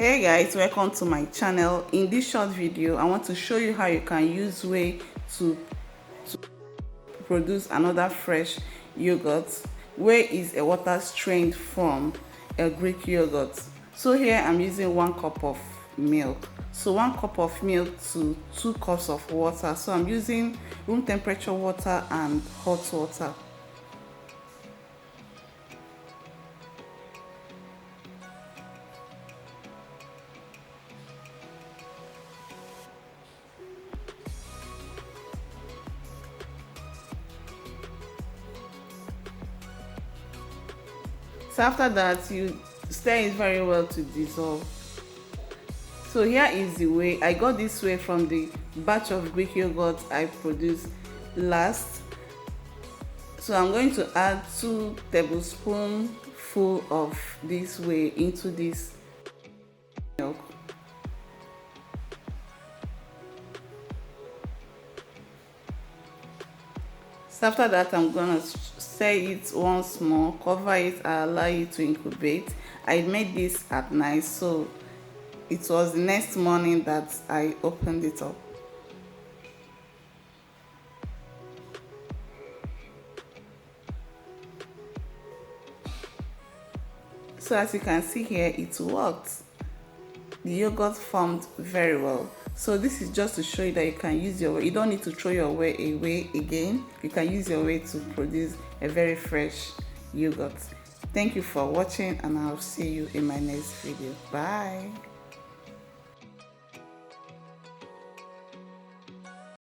Hey guys, welcome to my channel. In this short video I want to show you how you can use whey to produce another fresh yogurt. Whey is a water strained from a Greek yogurt. So here I'm using 1 cup of milk. So 1 cup of milk to 2 cups of water. So I'm using room temperature water and hot water. So after that, you stir it very well to dissolve. So here is the whey. I got this whey from the batch of Greek yogurt I produced last. So I'm going to add 2 tablespoons full of this whey into this milk. So after that, I'm gonna stir it once more, cover it, and allow it to incubate. I made this at night, so it was the next morning that I opened it up. So as you can see here, it worked. The yogurt formed very well. So this is just to show you that you can use your whey. You don't need to throw your whey away again. You can use your whey to produce a very fresh yogurt. Thank you for watching, and I'll see you in my next video. Bye.